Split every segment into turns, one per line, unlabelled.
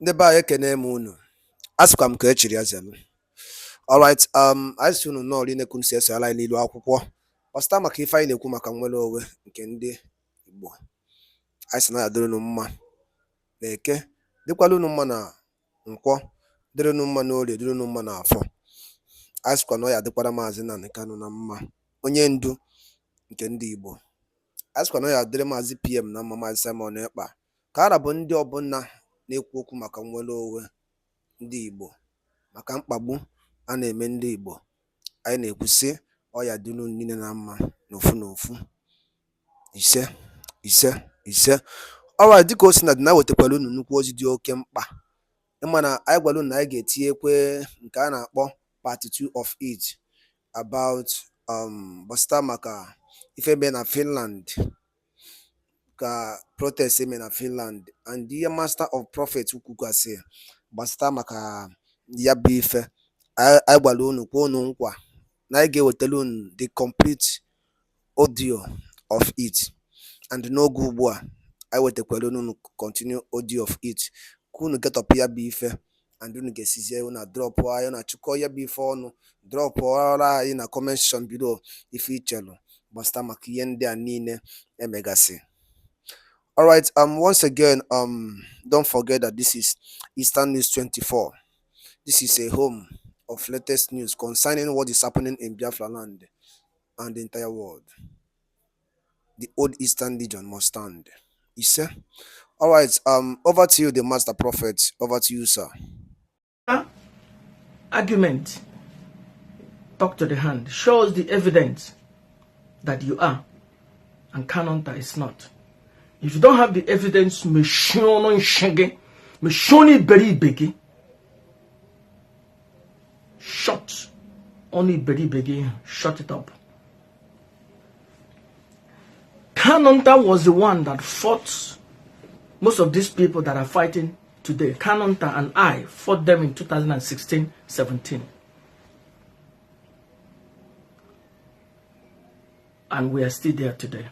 Ndị be anyị ekene m unu. Asịkwa m ka echiri ya zelu. Alright, anyị si unu nọọ rinekwu si eso ala n'ilu akwụkwọ ọsịta maka ife anyị na-ekwu maka nnwere onwe nke ndị Igbo. Anyị si na ya dịrịnụ mma na Eke, dịkwala unu mma na Nkwọ, dịrịnụ mma na Orie, dịrịnụ mma na Afọ. Anyị sịkwa na ọ ya dịkwara Maazị Nnamdi Kanu na mma, onye ndu nke ndị Igbo. Anyị sịkwa na ọ ya dịrị Maazị PM na mma, Maazị Simon Ekpa, ka ara bụ ndị ọbụla na-ekwu okwu maka nnwere onwe ndị Igbo, maka mkpagbu a na-eme ndị Igbo. Anyị na-ekwusị ọya dịnụ niile na mma n'ofu n'ofu. Ise ise ise. Ọwa dịka o si na dị na wetakwara unu nnukwu ozi dị oke mkpa. Ịma na anyị gwara unu na anyị ga-etinyekwe nke a na-akpọ part 2 of it about gbasịta maka ife eme na Finland, ka protest eme na Finland, and ihe Master of Prophet kwukwasị gbasịta maka ya bụ ife. Anyị gwara unu kwa unu nkwa na anyị ga-ewetara unu the complete audio of it, and n'oge ugbu a anyị wetakwara unu continue audio of it ka unu get up ya bụ ife, and unu ga-esizie unu drop anyị na chụkọ ya bụ ife ọnụ, drop ọra anyị na comment section below ife ichelu gbasịta maka ihe ndị a niile emegasị. Alright, once again, don't forget that this is Eastern News 24. This is a home of latest news concerning what is happening in Biafra land and the entire world. The old Eastern region must stand. You see? Alright, over to you, the Master Prophet. Over to you, sir.
Argument, talk to the hand, shows the evidence that you are, and Kanonta is not. If you don't have the evidence, shut. Only begi, shut it up. Kanonta was the one that fought most of these people that are fighting today. Kanonta and I fought them in 2016-17. And we are still there today.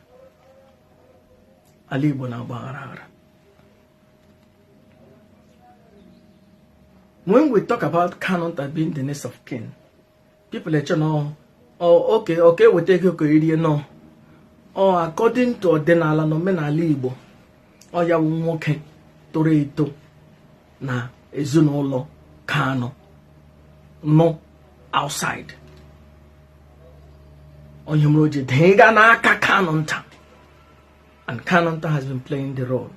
When we talk about Kanonta being the next of kin, people let you know, oh, okay, we take you no. Oh, according to Denala no menali Igbo, oh ya nwoke toro eto na ezinụlọ Kanu no outside. Onye mroje dega na aka Kanonta. And Kanonta has been playing the roles.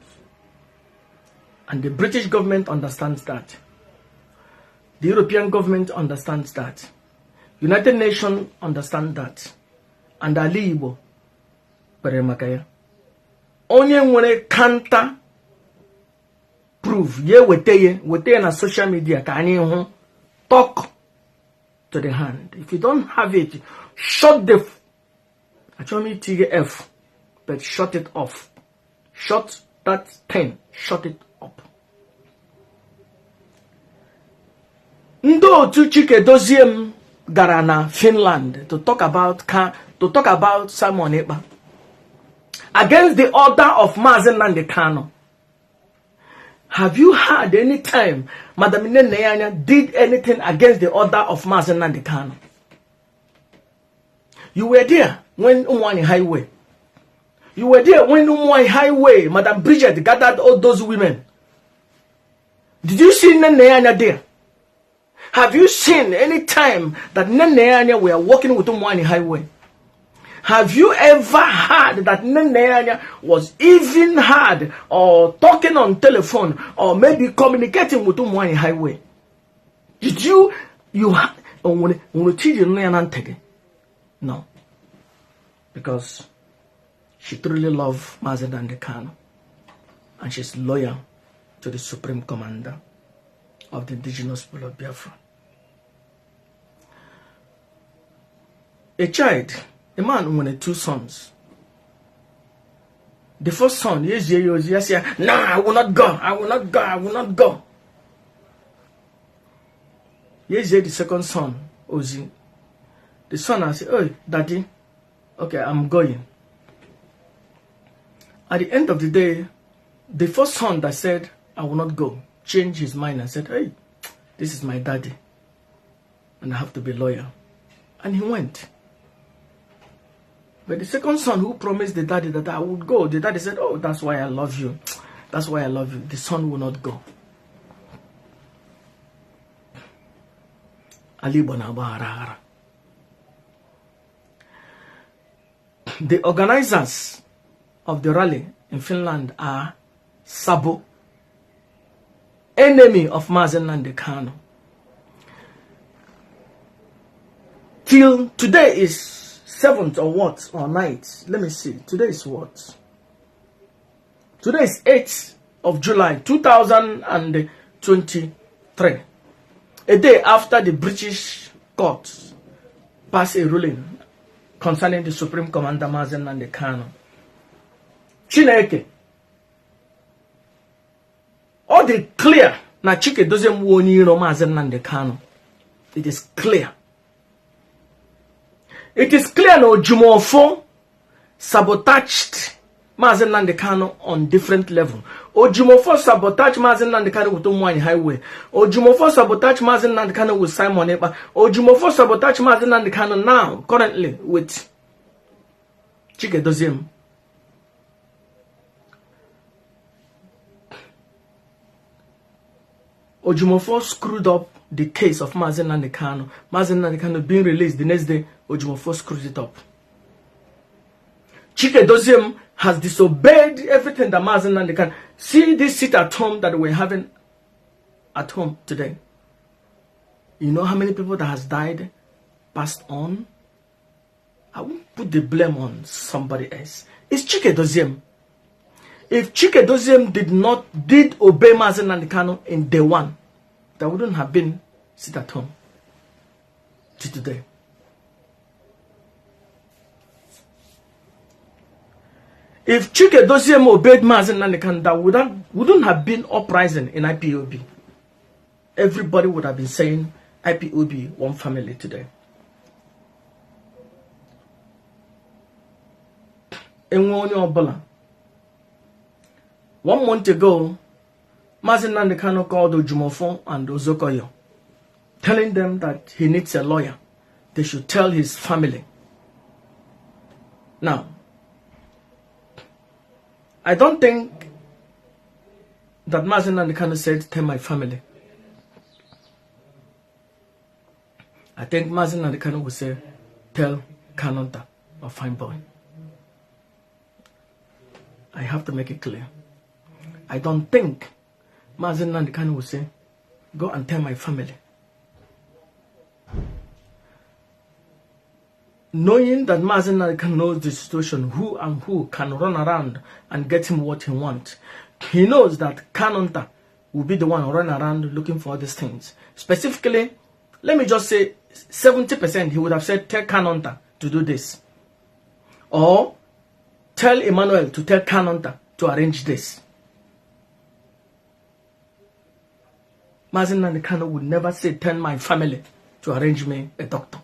And the British government understands that. The European government understands that. United Nations understand that. And Ali Igbo kwere maka ya. Onye nwere kanta proof ye wete na social media ka anyị hụ. Talk to the hand. If you don't have it, shut the actually TF, but shut it off. Shut that pen. Shut it up. Ndo otu Chike gara na Finland to talk about Simon Ekpa against the order of Maazị Nnamdi Kanu. Have you heard any time Madam Nneanya did anything against the order of Maazị Nnamdi Kanu? You were there when Umwani Highway. You were there when Umwani Highway, Madam Bridget gathered all those women. Did you see Nneanya there? Have you seen any time that Nneanya were walking with Umwani Highway? Have you ever heard that Nneanya was even heard or talking on telephone or maybe communicating with Umwani Highway? Did you no. Because she truly loves Maazị Nnamdi Kanu, and she's loyal to the Supreme Commander of the indigenous people of Biafra. A man with 2 sons. The first son, yes, no, I will not go. Yes, the second son, Ozi. The son, I say, oh, daddy, okay, I'm going. At the end of the day, the first son that said, I will not go, changed his mind and said, hey, this is my daddy, and I have to be loyal. And he went. But the second son, who promised the daddy that I would go, the daddy said, oh, that's why I love you. That's why I love you. The son will not go. The organizers of the rally in Finland are Sabo, enemy of Mazen Nnamdi Kanu. Till today is 7th or what? Or 9th? Let me see. Today is what? Today is 8th of July 2023. A day after the British court passed a ruling concerning the Supreme Commander Mazen Nnamdi Kanu. Chineke. All the clear na Chike doesn't want you know Mazen Nnamdi Kanu. It is clear. It is clear no Ojumofo sabotaged Mazen Nnamdi Kanu on different level. Ojumofo sabotaged Mazen Nnamdi Kanu with Umwani Highway. Ojumofo sabotaged Mazen Nnamdi Kanu with Simon Ekpa. Ojumofo sabotaged Mazen Nnamdi Kanu now, currently, with Chike Doziem. Ojumofo screwed up the case of Mazen Nnamdi Kanu. Mazen Nnamdi Kanu being released the next day, Ojumofo screwed it up. Chike Doziem has disobeyed everything that Mazen Nnamdi Kanu. See this sit at home that we're having at home today. You know how many people that has died, passed on? I won't put the blame on somebody else. It's Chike Doziem. If Chike Doziem did obey Mazen Nnamdi Kanu in day one, there wouldn't have been sit at home to today. If Chike Doziem obeyed Mazen Nnamdi Kanu, that wouldn't have been uprising in IPOB. Everybody would have been saying IPOB one family today. In 1 month ago, Mazen Nnamdi Kanu called Ojumofo and Ozokoyo, telling them that he needs a lawyer. They should tell his family. Now, I don't think that Mazen Nnamdi Kanu said, tell my family. I think Mazen Nnamdi Kanu would say, tell Kanonta or Fine Boy. I have to make it clear. I don't think Mazen Nnamdi Kanu would say, go and tell my family. Knowing that Mazen Nnamdi Kanu knows the situation, who can run around and get him what he wants. He knows that Kanonta will be the one running around looking for all these things. Specifically, let me just say 70% he would have said, tell Kanonta to do this. Or tell Emmanuel to tell Kanonta to arrange this. Mazen Nnamdi Kanu would never say, tell my family to arrange me a doctor.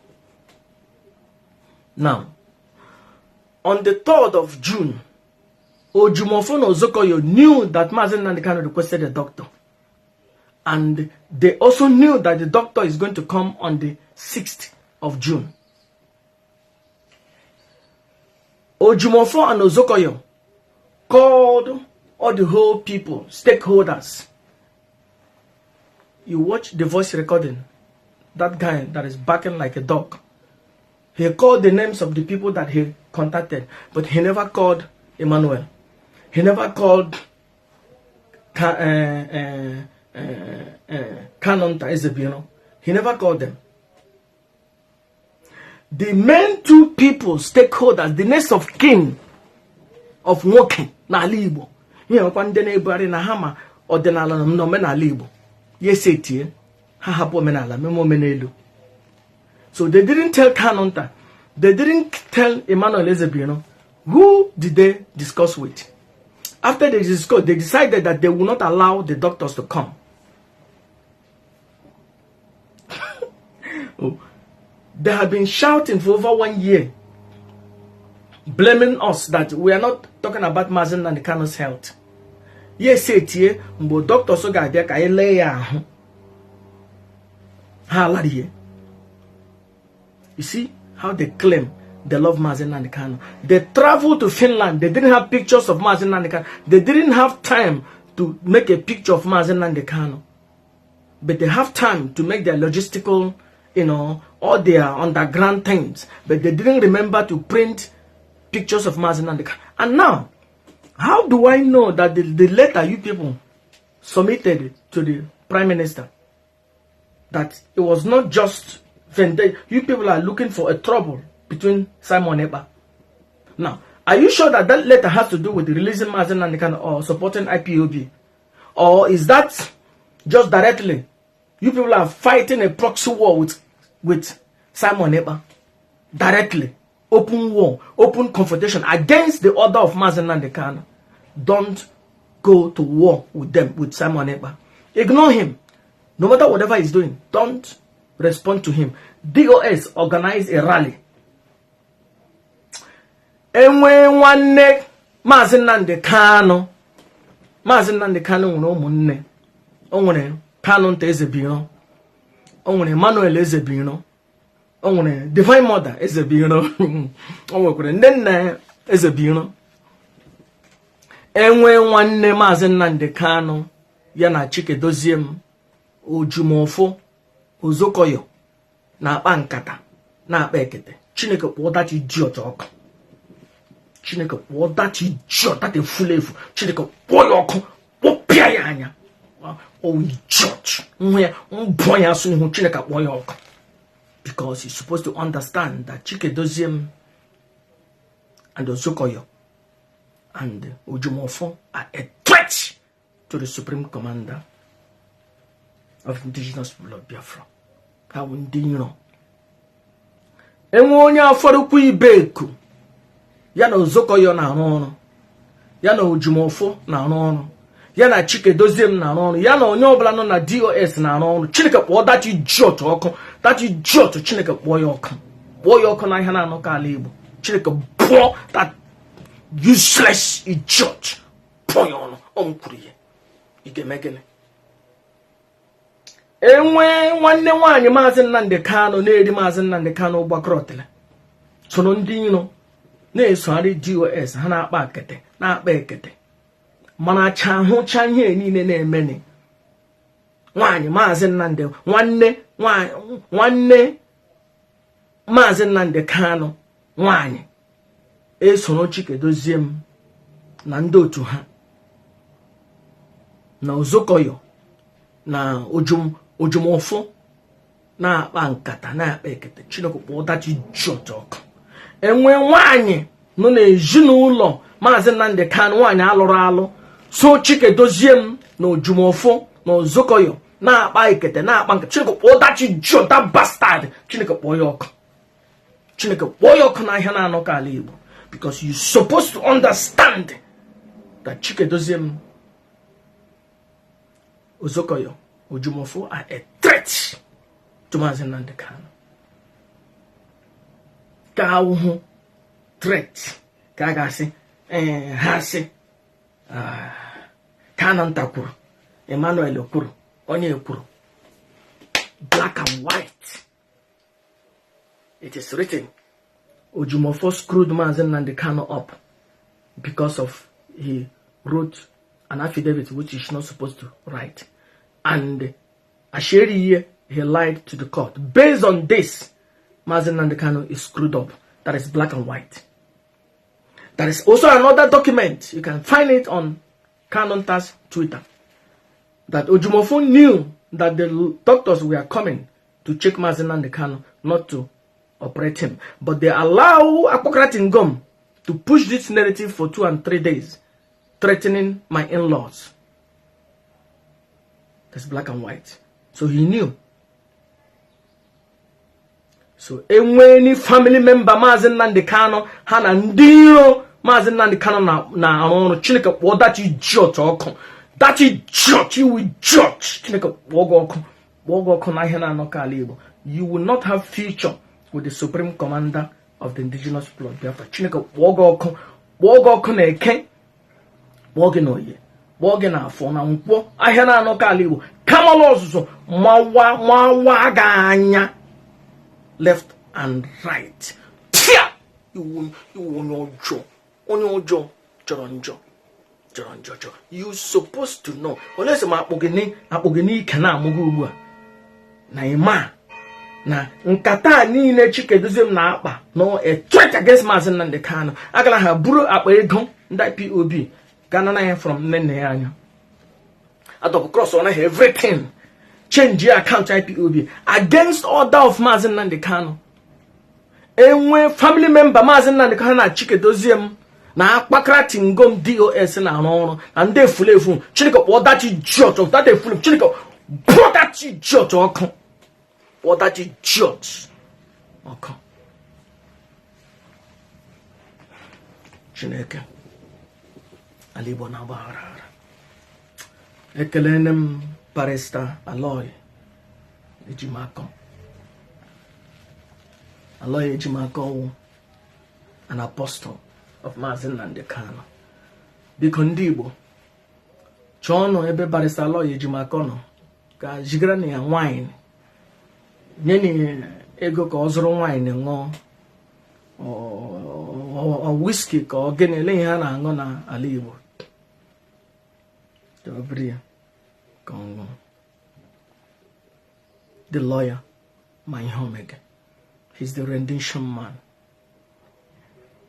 Now, on the 3rd of June, Ojumofo and Ozokoyo knew that Mazen Nnamdi Kanu requested a doctor. And they also knew that the doctor is going to come on the 6th of June. Ojumofo and Ozokoyo called all the whole people, stakeholders. You watch the voice recording, that guy that is barking like a dog. He called the names of the people that he contacted, but he never called Emmanuel. He never called Kanonta Ezebino. He never called them. The main two people, stakeholders, the next of kin of working na Igbo. You know, when they neighbor na hama or the na no men Igbo. Yes, it is. Ha menala memo menelu. So they didn't tell Kanonta. They didn't tell Emmanuel Ezebino. Who did they discuss with? After they discussed, they decided that they will not allow the doctors to come. Oh, they have been shouting for over 1 year, blaming us that we are not talking about Mazen Nnamdi Kanu's health. Yes, tie mgbe doctors ga-abịa ka ele ya ahụ ha ala ihe. You see how they claim they love Mazi Nnamdi Kanu. They traveled to Finland. They didn't have pictures of Mazi Nnamdi Kanu. They didn't have time to make a picture of Mazi Nnamdi Kanu. But they have time to make their logistical, all their underground things. But they didn't remember to print pictures of Mazi Nnamdi Kanu. And now, how do I know that the letter you people submitted to the Prime Minister, that it was not just you people are looking for a trouble between Simon Ekpa? Now, are you sure that that letter has to do with releasing Mazi Nnamdi Kanu or supporting IPOB? Or is that just directly you people are fighting a proxy war with Simon Ekpa? Directly. Open war, open confrontation against the order of Mazi Nnamdi Kanu. Don't go to war with them, with Simon Ekpa. Ignore him. No matter whatever he's doing, don't respond to him. DOS organized a rally. Enwe nwanne Mazi Nnamdi Kanu. Mazi Nnamdi Kanu nwere ụmụnne. O nwere Kanu Nta Ezebiro. O nwere Emmanuel Ezebiro. O nwere Divine Mother Ezebiro. O nwekwara nne nna Ezebiro. Enwe nwanne Mazi Nnamdi Kanu ya na Chikedoziem, Ojumofo, Ozokoyo na-akpa nkata na-akpa ekete. Chineke kpọọ that idiot ọkụ. Chineke kpọọ that idiot, that efulefu. Chineke kpọọ ya ọkụ, kpọpịa ya anya. Oh, idiot. Mbọ ya asụ n'ihu, Chineke kpọọ ya ọkụ. Because he's supposed to understand that Chikedoziem and Ozokoyo and Ojumofo are a threat to the Supreme Commander of Indigenous People of Biafra. How do you know? Enwe onye afọrụkwa ibeku ya na Ozokoyo na-arụ ọrụ, ya na Ojumofo na-arụ ọrụ, ya na Chikedoziem na-arụ ọrụ, ya na onye ọbụla nọ na DOS na-arụ ọrụ. Chineke kpọọ that idiot ọkụ, that idiot. Chineke kpọọ ya ọkụ, kpọọ ya ọkụ na ihe na-anọkọ ala Igbo. Chineke kpọọ that useless idiot, kpọọ ya ọnụ. Ọ kwuru ihe ị ga-eme gịnị? Enwe nwanne nwaanyị Mazi Nnamdi Kanu na-eri Mazi Nnamdi Kanu gbakọrọtele soro ndị iro na-esogharị DOS ha na-akpa ekete mana hụcha ihe niile na-emeni. Nwaanyị Mazi Nnamdi, nwanne Mazi Nnamdi Kanu nwaanyị esoro Chikedoziem na ndị otu ha na Ozokoyo na Ojumofo na-akpa nkata na-akpa ekete. Chineke kpọọ that idiot ọkụ. Enwe nwaanyị nọ n'ezinụlọ Mazi Nnamdi Kanu, nwaanyị alụrụ alụ, so Chikedoziem na Ojumofo na Ozokoyo na-akpa ekete na-akpa nkata. Chineke kpọọ that idiot, that bastard. Chineke kpọọ ya ọkụ. Chineke kpọọ ya ọkụ na ihe na-anọkọ ala Igbo. Because you're supposed to understand that Chikedoziem, Ozokoyo, Ojumofo are a threat to Mazi Nnamdi Kanu. Ka awuhu threat ka a ga-asị ha sị Kanu Nta kwuru, Emmanuel kwuru, onye kwuru. Black and white. It is written. Ojumofo screwed Mazi Nnamdi Kanu up because of he wrote an affidavit which he's not supposed to write. And Asheri, he lied to the court. Based on this, Mazi Nnamdi Kanu is screwed up. That is black and white. There is also another document. You can find it on Kanu Nta's Twitter. That Ojumofo knew that the doctors were coming to check Mazi Nnamdi Kanu, not to operate him. But they allow Akpokratingom to push this narrative for 2 and 3 days, threatening my in-laws. That's black and white. So he knew. So any family member Mazi Nnamdi Kanu ha na ndị iro Mazi Nnamdi Kanu na ọrụ. Chineke kpọọ that idiot ọkụ. That idiot, you idiot. Chineke kpọọ ọkụ na ihe na-anọkọ ala Igbo. You will not have future with the Supreme Commander of the Indigenous People of Biafra. Chineke kpọọ ọkụ na Eke, kpọọ gị n'Oye, boge na afọ na nkwo ahịa na anọ kala Igbo kamala ọzụzụ mawa ga anya left and right tia iwu onye ọjọọ jọrọ njọ you supposed to know olese ma akpọgini ike na amụgo ugbu a na ịma na nkata niile Chikedozie m na-akpa no a threat against Maazị Nnamdi Kanu agala ha buru akpa ego ndị POB gana na ya from nne ya anya adọpụ cross on everything change your account IPOB against order of Maazị Nnamdi Kanu enwe family member Maazị Nnamdi Kanu na Chikedozie m na akpakara tingom DOS na arụ ọrụ na ndị efulefu Chineke kpọọ that idiot of that efulefu Chineke put that idiot ọkụ or that idiot ọkụ Chineke ala Igbo na-agbaghara ekelene m Barrister Aloy Ejimakor wụ an apostle of Maazị Nnamdi Kanu. Biko ndị Igbo chọọnụ ebe Barrister Aloy Ejimakor nọ ka jigara na ya wine nye na ego ka ọ zụrụ wine ṅụọ o whisky ka ọ gịnị ele ihe ha na-aṅụ na ala Igbo the lawyer ma ihe omega he's the rendition man.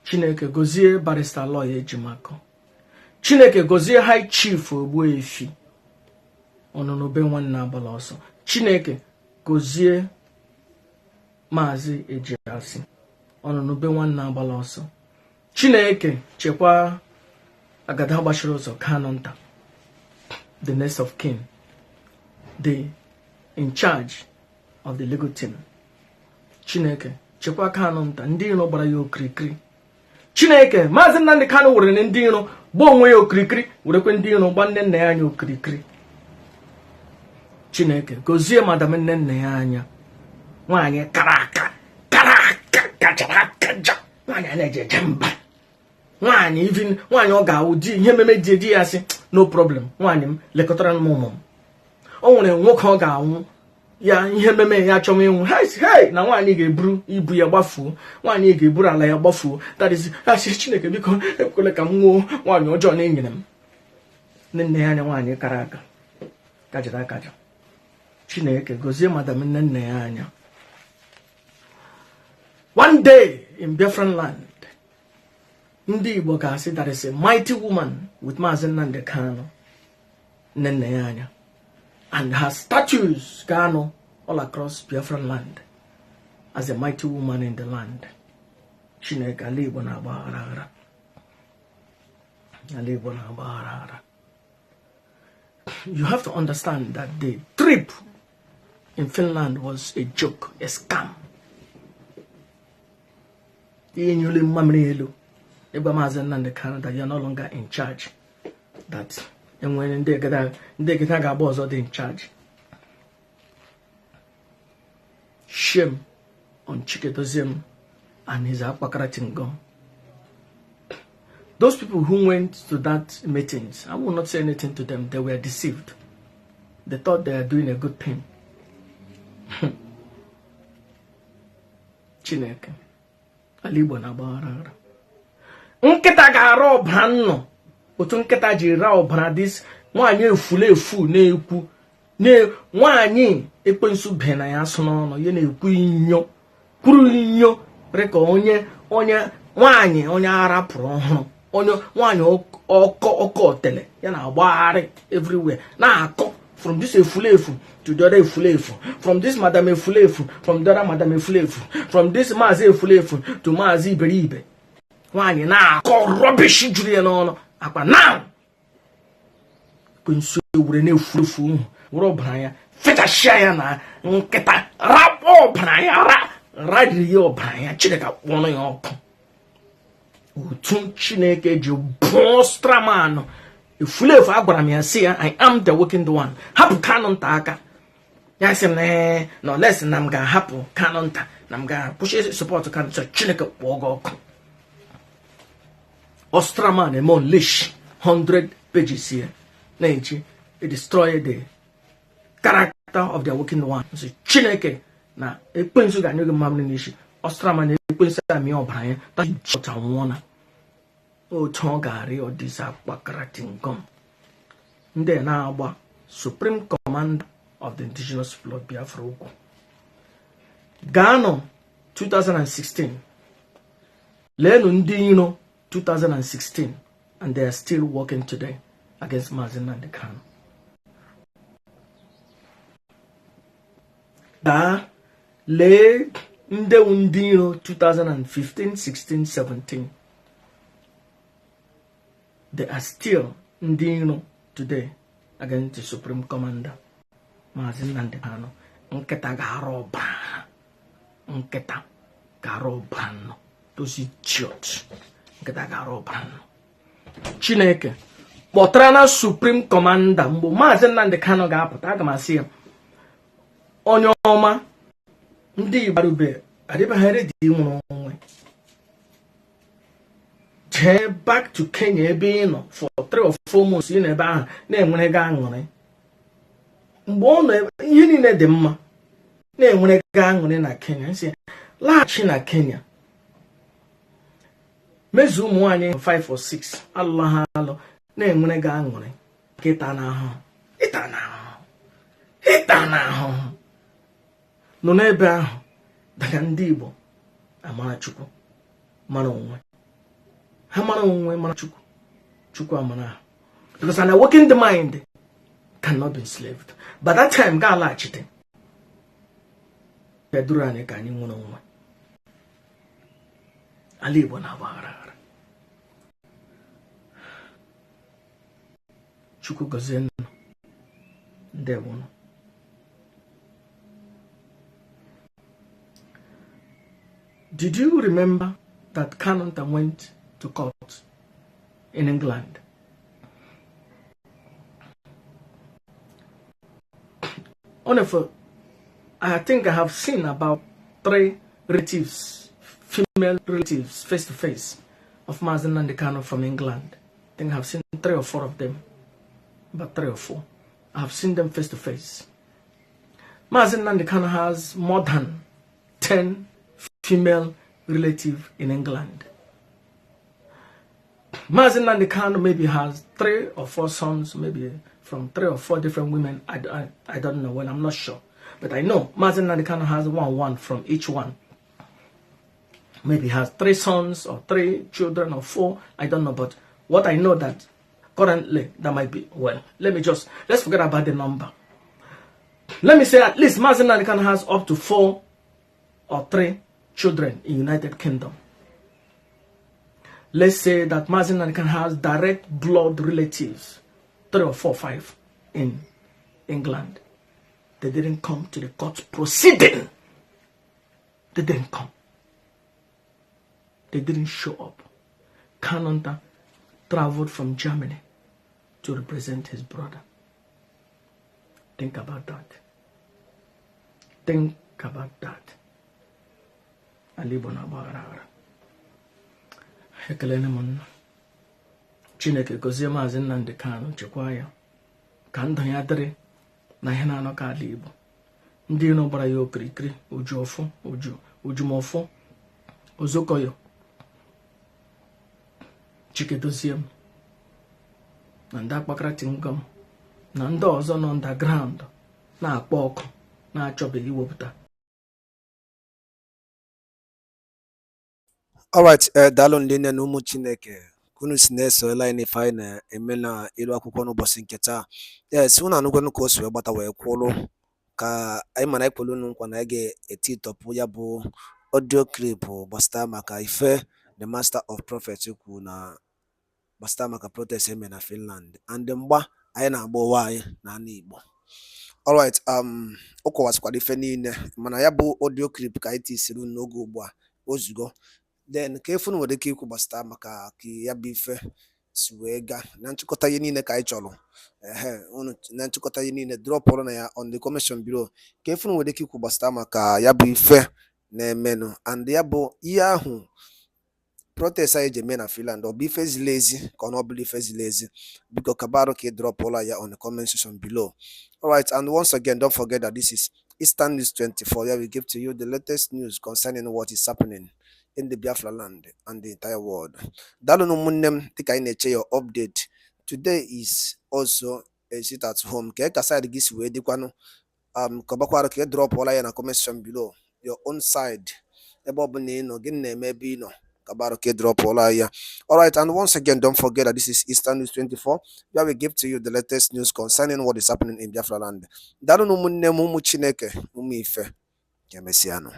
Chineke gozie Barrister Aloy Ejimakor. Chineke gozie High Chief Ogbuefi ọnụnụbe nwanne agbala ọsọ. Chineke gozie Maazị Ejiasi ọnụnụbe nwanne agbala ọsọ. Chineke chekwa agada gbachiri ụzọ Kanu nta, the next of kin, the in charge of the legal team. Chineke chekwa Kanu nta, ndị iro gbara ya okirikiri. Chineke Maazị Nnamdi Kanu were ndị iro bụ onwe ya okirikiri werekwe ndị iro gba nne nna ya anya okirikiri. Chineke gozie madam nne nna ya anya nwaanyị kara aka kachara akaja nwaanyị a na-ejeje mba nwaanyị even nwaanyị ọ ga-awụ di ihe meme di ya sị no problem nwaanyị m lekọtara m ụmụ m. O nwere nwoke ọ ga-anwụ ya ihe meme ya chọrọ ịnwụ hey na nwaanyị ga-eburu ibu ya gbafuo nwaanyị ga-eburu ala ya gbafuo that is asị Chineke biko ekwele ka m nwụọ nwaanyị ọjọọ na-enyere m nne ya anya nwaanyị kara aka kajara akaja. Chineke gozie madam nne ya anya. One day in Biafran land ndị Igbo ga-asị that is a mighty woman with Maazị Nnamdi Kanu nne ya anya, and her statues Kanu all across Biafran land as a mighty woman in the land. Chineke ala Igbo na-agbaghara aghara. You have to understand that the trip in Finland was a joke, a scam. Maazị Nnamdi Kanu that you're no longer in charge, that and when they get also in charge. Shame on Chikedozie and his Apakaratingom. Those people who went to that meetings, I will not say anything to them, they were deceived. They thought they were doing a good thing. Chineke ala Igbo na-agbaghara. Nkịta ga-ara ọbara nnọ otu nkịta ji ra ọbara dis nwaanyị efulefu na-ekwu nwaanyị ekwensu be na ya asụ n'ọnụ ya na-ekwu inyo kwuru inyo reka onye nwaanyị onye ara pụrụ ọhụrụ onye nwaanyị ọkọ otele ya na-agbagharị everywhere na-akọ from this efulefu to the other efulefu, from this madam efulefu from the other madam efulefu, from this Maazị efulefu to Maazị Iberibe. Nwaanyị na-akọ rubbish juru ya n'ọnụ akpa now kwensu ewure na-efulefu were ọbara ya fechashia ya na nkịta rapụ ọbara ya radiri ya ọbara ya. Chineke kpọrọ ya ọkụ otu Chineke ji bụọ stramanụ efulefu agwara m ya sị ya I am the wicked one, hapụ Kanu nta aka ya sị m no lesson na m ga-ahapụ Kanu nta na m ga-push support Kanu nta. Chineke kpọọ gị ọkụ. Ostraman eme unleash 100 pages here It destroyed the character of their working one. So Chineke na ekwensu ga nyege mamni nishi. Ostrama na ekwensu ami obranye ta jota wona. O tongari o disa kwakara tingom. Nde na agba Supreme Commander of the Indigenous People of Biafra Ugwu. Ghana 2016. Lenu ndị iro 2016, and they are still working today against Mazi Nnamdi Kanu. Da le ndị iro 2015, 16, 17. They are still ndị iro today against the Supreme Commander Mazi Nnamdi Kanu. Nketa garo brano. Those idiots. Nketa garo brano. Chineke kpọtara Supreme Commander mgbe Mazi Nnamdi Kanu ga-apụta. Aga m asị ya, onye ọma, ndị Igbo arụbe adịbaghị ready ịnwụrụ onwe. Jee back to Kenya ebe ị nọ for 3 or 4 months ị nọ ebe ahụ na-enwere gị aṅụrị. Mgbe ọ nọ ihe niile dị mma na-enwere gị aṅụrị na Kenya, nsị laghachi na Kenya. Mezu ụmụ nwaanyị 5 or 6 alụla ha alụ na-enwere gị aṅụrị. Ịta n'ahụ nọ n'ebe ahụ daga ndị Igbo amara Chukwu mara onwe ha, mara onwe mara Chukwu amara ha, because an awakened mind cannot be enslaved. By that time ga alaghachite pedro anyị ka anyị nwere onwe. Ala Igbo na-agba aghara. Chukwu gozie nnu ndewo. Did you remember that Kanonta went to court in England? I think I have seen about 3 relatives, female relatives, face to face of Mazi Nnamdi Kanu from England. I think I have seen 3 or 4 of them, about 3 or 4. I have seen them face to face. Mazi Nnamdi Kanu has more than 10 female relatives in England. Mazi Nnamdi Kanu maybe has 3 or 4 sons, maybe from 3 or 4 different women. I don't know, well, I'm not sure. But I know Mazi Nnamdi Kanu has one from each one. Maybe has 3 sons or 3 children or 4. I don't know. But what I know that currently, that might be, well, let's forget about the number. Let me say at least Mazi Nnamdi Kanu has up to 4 or 3 children in United Kingdom. Let's say that Mazi Nnamdi Kanu has direct blood relatives, 3 or 4, 5 in England. They didn't come to the court proceeding. They didn't come. They didn't show up. Kanonta traveled from Germany to represent his brother. Think about that. Think about that. Alibo na bagara. Ekelene mon. Chineke gozie Mazi Nnamdi Kanu chekwa ya. Ka ndụ ya dịrị na ihe na-anọ ka ala Igbo. Ndị iro gbara ya okirikiri, ojumọfọ, ozokoyo. Chike dozie m na ndị akpakara tingom na ndị ọzọ nọ underground na-akpọ ọkụ na-achọbeghị iwepụta.
Alright, daalụ ndị nne na ụmụ Chineke kunu si na-esoela anyị n'ife anyị na-eme na elu akwụkwọ n'ụbọchị nke taa. Yes, unu anụgwanụ ka o si wee gbata wee kwụrụ ka anyị mana anyị kwelu unu nkwa na anyị ga-eti tọpụ ya bụ audio clip gbasara maka ife the master of prophet kwu na gbasara maka protest eme na Finland and mgba anyị na-agba ụwa anyị na ala Igbo. Alright, o kọwasịkwara ife niile mana ya bụ audio clip ka anyị tisiri n'oge ugbu a ozugbo. Then ka efu nwere ike ikwu gbasara maka ka ya bụ ife si wee gaa na nchịkọta ihe niile ka anyị chọrọ. Unu na nchịkọta ihe niile dropụrụ na ya on the commission bureau. Ka efu nwere ike ikwu gbasara maka ya bụ ife na-emenụ and ya bụ ihe ahụ protest anyị ji eme na Finland ọ bụ ife ziri ezi ka ọ na ọ bụla ife ziri ezi? Biko kabarụ ka ị drọpụla ya on the comment section below. Alright, and once again, don't forget that this is Eastern News 24, where we give to you the latest news concerning what is happening in the Biafra land and the entire world. Daalụ ụmụnne m, dịka anyị na-eche your update. Today is also a sit at home. Ka ka side gị si wee dịkwanụ, kọbakwara ka ị drọpụla ya na comment section below your own side. Ebe ọ bụla ị nọ, gị na-eme ebe ị nọ, kabarụ ka ị drọpụla ya. Alright, and once again, don't forget that this is Eastern News 24, where we give to you the latest news concerning what is happening in Biafra land. Daalụ ụmụnne m, ụmụ Chineke, ụmụ ife, ka emesịanụ.